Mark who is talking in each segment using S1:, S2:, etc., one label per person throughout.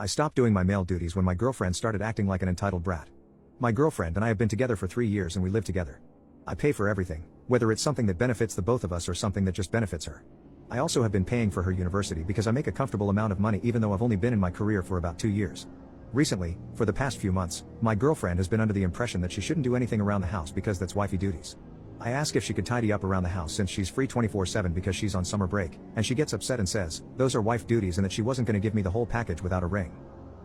S1: I stopped doing my male duties when my girlfriend started acting like an entitled brat. My girlfriend and I have been together for 3 years and we live together. I pay for everything, whether it's something that benefits the both of us or something that just benefits her. I also have been paying for her university because I make a comfortable amount of money even though I've only been in my career for about 2 years. Recently, for the past few months, my girlfriend has been under the impression that she shouldn't do anything around the house because that's wifey duties. I ask if she could tidy up around the house since she's free 24/7 because she's on summer break, and she gets upset and says, those are wife duties and that she wasn't going to give me the whole package without a ring.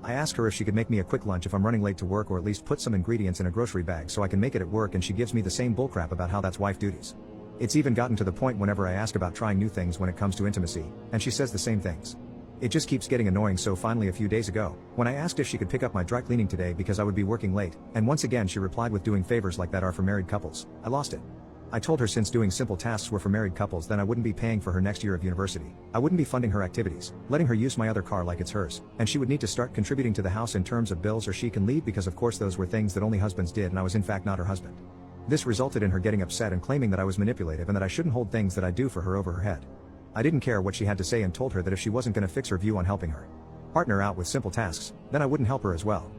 S1: I ask her if she could make me a quick lunch if I'm running late to work or at least put some ingredients in a grocery bag so I can make it at work, and she gives me the same bullcrap about how that's wife duties. It's even gotten to the point whenever I ask about trying new things when it comes to intimacy, and she says the same things. It just keeps getting annoying, so finally a few days ago, when I asked if she could pick up my dry cleaning today because I would be working late, and once again she replied with doing favors like that are for married couples, I lost it. I told her since doing simple tasks were for married couples, then I wouldn't be paying for her next year of university, I wouldn't be funding her activities, letting her use my other car like it's hers, and she would need to start contributing to the house in terms of bills or she can leave because of course those were things that only husbands did and I was in fact not her husband. This resulted in her getting upset and claiming that I was manipulative and that I shouldn't hold things that I do for her over her head. I didn't care what she had to say and told her that if she wasn't going to fix her view on helping her partner out with simple tasks, then I wouldn't help her as well.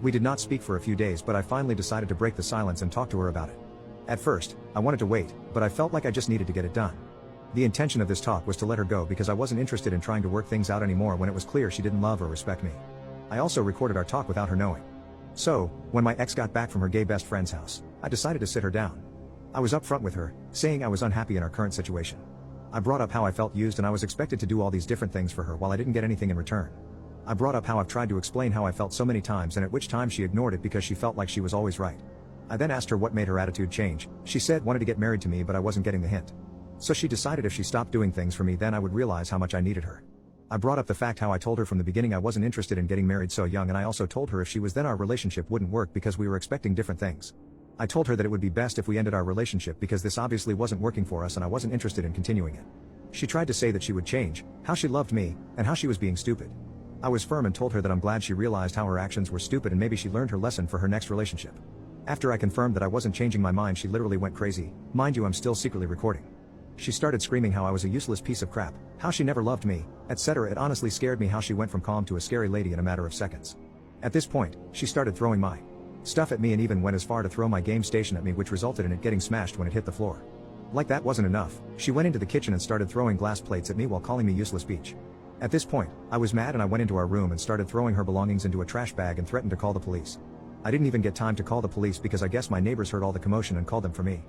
S1: We did not speak for a few days, but I finally decided to break the silence and talk to her about it. At first, I wanted to wait, but I felt like I just needed to get it done. The intention of this talk was to let her go because I wasn't interested in trying to work things out anymore when it was clear she didn't love or respect me. I also recorded our talk without her knowing. So, when my ex got back from her gay best friend's house, I decided to sit her down. I was upfront with her, saying I was unhappy in our current situation. I brought up how I felt used and I was expected to do all these different things for her while I didn't get anything in return. I brought up how I've tried to explain how I felt so many times and at which time she ignored it because she felt like she was always right. I then asked her what made her attitude change. She said wanted to get married to me, but I wasn't getting the hint. So she decided if she stopped doing things for me then I would realize how much I needed her. I brought up the fact how I told her from the beginning I wasn't interested in getting married so young, and I also told her if she was then our relationship wouldn't work because we were expecting different things. I told her that it would be best if we ended our relationship because this obviously wasn't working for us and I wasn't interested in continuing it. She tried to say that she would change, how she loved me, and how she was being stupid. I was firm and told her that I'm glad she realized how her actions were stupid and maybe she learned her lesson for her next relationship. After I confirmed that I wasn't changing my mind, she literally went crazy. Mind you, I'm still secretly recording. She started screaming how I was a useless piece of crap, how she never loved me, etc. It honestly scared me how she went from calm to a scary lady in a matter of seconds. At this point, she started throwing my stuff at me and even went as far to throw my game station at me, which resulted in it getting smashed when it hit the floor. Like that wasn't enough, she went into the kitchen and started throwing glass plates at me while calling me useless beach. At this point, I was mad and I went into our room and started throwing her belongings into a trash bag and threatened to call the police. I didn't even get time to call the police because I guess my neighbors heard all the commotion and called them for me.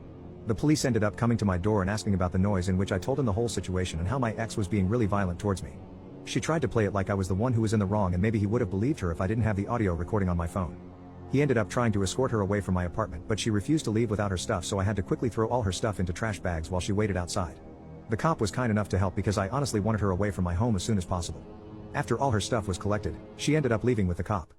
S1: The police ended up coming to my door and asking about the noise, in which I told them the whole situation and how my ex was being really violent towards me. She tried to play it like I was the one who was in the wrong and maybe he would have believed her if I didn't have the audio recording on my phone. He ended up trying to escort her away from my apartment, but she refused to leave without her stuff, so I had to quickly throw all her stuff into trash bags while she waited outside. The cop was kind enough to help because I honestly wanted her away from my home as soon as possible. After all her stuff was collected, she ended up leaving with the cop.